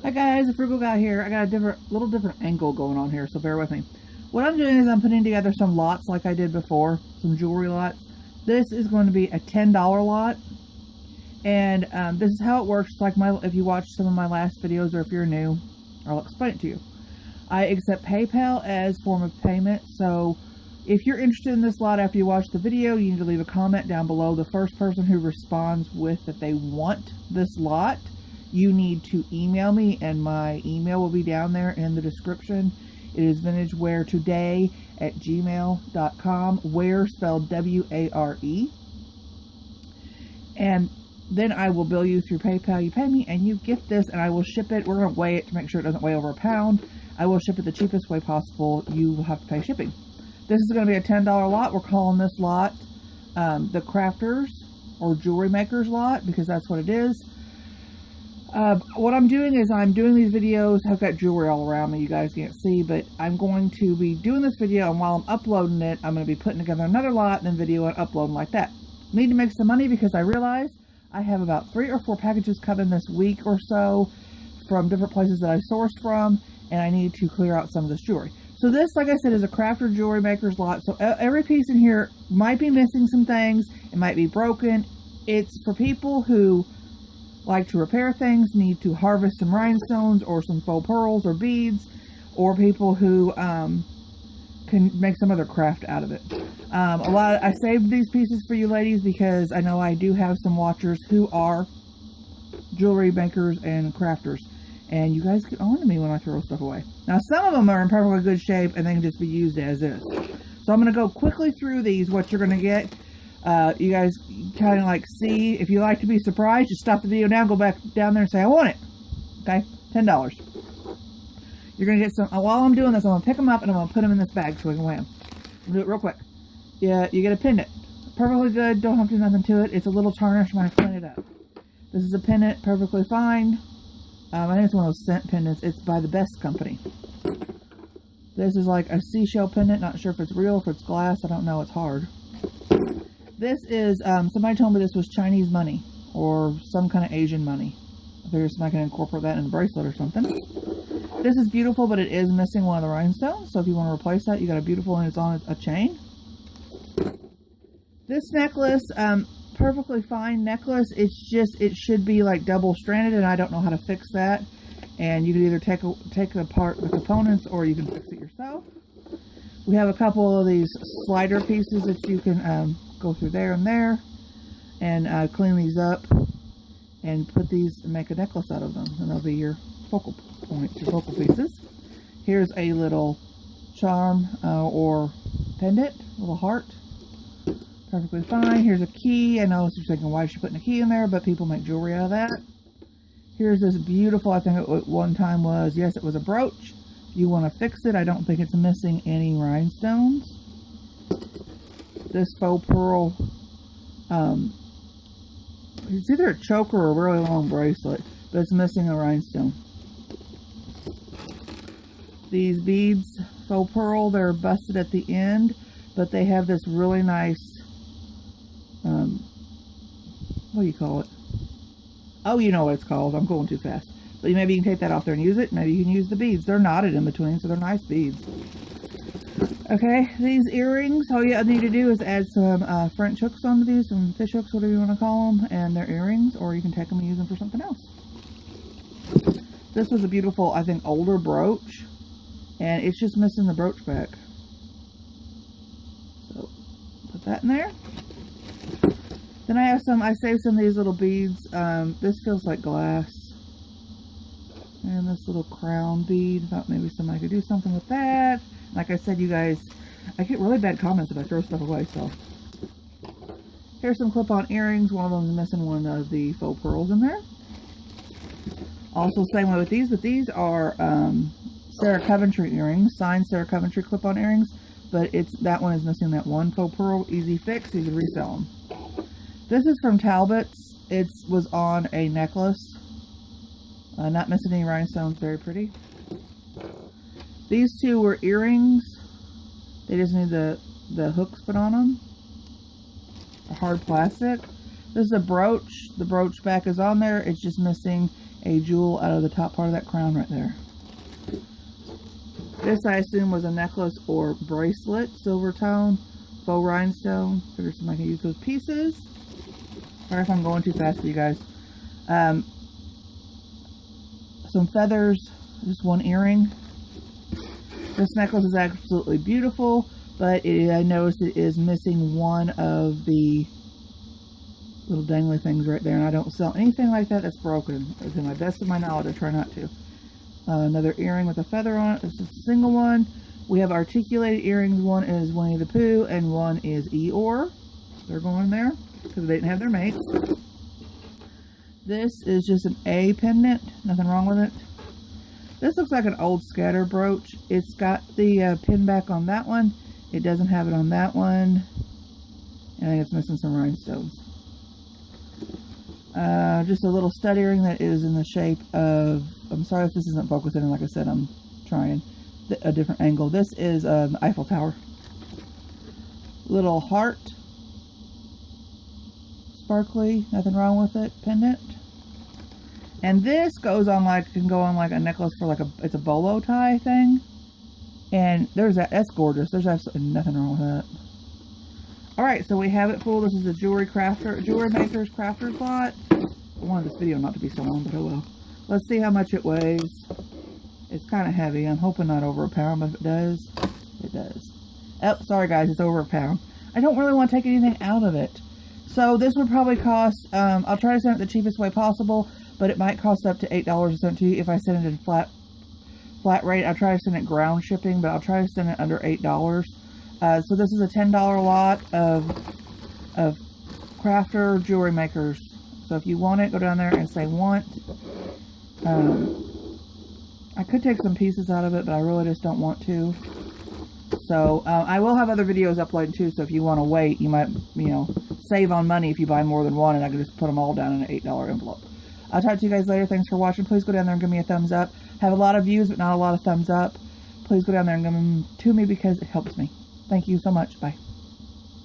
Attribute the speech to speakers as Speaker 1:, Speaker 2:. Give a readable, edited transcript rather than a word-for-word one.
Speaker 1: Hi guys, the Frugal Guy here. I got a little different angle going on here, so bear with me. What I'm doing is I'm putting together some lots like I did before, some jewelry lots. This is going to be a $10 lot, and this is how it works. It's like if you watch some of my last videos, or if you're new, I'll explain it to you. I accept PayPal as form of payment, so if you're interested in this lot after you watch the video, you need to leave a comment down below. The first person who responds with that they want this lot, you need to email me, and my email will be down there in the description. It is vintageware@gmail.com, ware spelled W-A-R-E. And then I will bill you through PayPal. You pay me and you get this, and I will ship it. We're going to weigh it to make sure it doesn't weigh over a pound. I will ship it the cheapest way possible. You will have to pay shipping. This is going to be a $10 lot. We're calling this lot the Crafter'S or Jewelry Makers lot, because that's what it is. What I'm doing is I'm doing these videos. I've got jewelry all around me, you guys can't see, but I'm going to be doing this video, and while I'm uploading it, I'm going to be putting together another lot, and then video and uploading like that. Need to make some money because I realize I have about 3 or 4 packages coming this week or so from different places that I sourced from, and I need to clear out some of this jewelry. So this, like I said, is a Crafter Jewelry Makers lot. So every piece in here might be missing some things. It might be broken. It's for people who like to repair things, need to harvest some rhinestones or some faux pearls or beads, or people who can make some other craft out of it. I saved these pieces for you ladies because I know I do have some watchers who are jewelry makers and crafters, and you guys get on to me when I throw stuff away. Now some of them are in perfectly good shape and they can just be used as is. So I'm going to go quickly through these, what you're going to get. You guys kind of like see, if you like to be surprised, just stop the video now, go back down there and say I want it. Okay, $10. You're gonna get some. While I'm doing this, I'm gonna pick them up and I'm gonna put them in this bag so we can weigh them. I'll do it real quick. Yeah, you get a pendant, perfectly good. Don't have to do nothing to it. It's a little tarnished when I clean it up. This is a pendant, perfectly fine. I think it's one of those scent pendants. It's by the Best Company. This is like a seashell pendant. Not sure if it's real, if it's glass. I don't know. It's hard. This is, somebody told me this was Chinese money, or some kind of Asian money. I figured somebody can incorporate that in a bracelet or something. This is beautiful, but it is missing one of the rhinestones, so if you want to replace that, you got a beautiful, and it's on a chain. This necklace, perfectly fine necklace. It's just, it should be like double-stranded, and I don't know how to fix that. And you can either take apart the components, or you can fix it yourself. We have a couple of these slider pieces that you can go through there and there, and clean these up and put these and make a necklace out of them, and they'll be your focal points, your focal pieces. Here's a little charm or pendant, little heart, perfectly fine. Here's a key. I know you're thinking, why is she putting a key in there? But people make jewelry out of that. Here's this beautiful, I think it at one time was, yes, it was a brooch. You want to fix it. I don't think it's missing any rhinestones. This faux pearl, it's either a choker or a really long bracelet, but it's missing a rhinestone. These beads, faux pearl, they're busted at the end, but they have this really nice, what do you call it? Oh, you know what it's called. I'm going too fast. But maybe you can take that off there and use it. Maybe you can use the beads. They're knotted in between, so they're nice beads. Okay, these earrings, all you need to do is add some French hooks onto these, some fish hooks, whatever you want to call them, and they're earrings, or you can take them and use them for something else. This was a beautiful, I think, older brooch, and it's just missing the brooch back. So, put that in there. Then I saved some of these little beads. This feels like glass. And this little crown bead. Thought maybe somebody could do something with that. Like I said, you guys, I get really bad comments if I throw stuff away, so. Here's some clip-on earrings. One of them is missing one of the faux pearls in there. Also, same way with these, but these are Sarah Coventry earrings, signed Sarah Coventry clip-on earrings, but that one is missing that one faux pearl. Easy fix, you can resell them. This is from Talbot's. It was on a necklace. Not missing any rhinestones, very pretty. These two were earrings. They just need the hooks put on them. A hard plastic. This is a brooch. The brooch back is on there. It's just missing a jewel out of the top part of that crown right there. This, I assume, was a necklace or bracelet, silver tone, faux rhinestone. Figured somebody can use those pieces. Sorry if I'm going too fast for you guys. Some feathers, just one earring. This necklace is absolutely beautiful, but I noticed it is missing one of the little dangly things right there, and I don't sell anything like that that's broken. To my best of my knowledge, I try not to. Another earring with a feather on it. This is a single one. We have articulated earrings. One is Winnie the Pooh, and one is Eeyore. They're going there because they didn't have their mates. This is just an A pendant. Nothing wrong with it. This looks like an old scatter brooch. It's got the pin back on that one. It doesn't have it on that one. And I think it's missing some rhinestones. Just a little stud earring that is in the shape of, I'm sorry if this isn't focusing, like I said, I'm trying a different angle. This is the Eiffel Tower. Little heart, sparkly, nothing wrong with it, pendant. And this goes on like, can go on like a necklace for like it's a bolo tie thing. And there's that's gorgeous. There's absolutely nothing wrong with that. Alright, so we have it full. This is a jewelry maker's Crafter'S lot. I wanted this video not to be so long, but oh well. Let's see how much it weighs. It's kind of heavy. I'm hoping not over a pound, but if it does, it does. Oh, sorry guys, it's over a pound. I don't really want to take anything out of it. So this would probably cost, I'll try to send it the cheapest way possible, but it might cost up to $8 to send to you. If I send it in flat rate, I'll try to send it ground shipping, but I'll try to send it under $8. So this is a $10 lot of Crafter jewelry makers. So if you want it, go down there and say want. I could take some pieces out of it, but I really just don't want to. So I will have other videos uploaded too, so if you want to wait, you might, save on money if you buy more than one, and I can just put them all down in an $8 envelope. I'll talk to you guys later. Thanks for watching. Please go down there and give me a thumbs up. Have a lot of views, but not a lot of thumbs up. Please go down there and give them to me because it helps me. Thank you so much. Bye.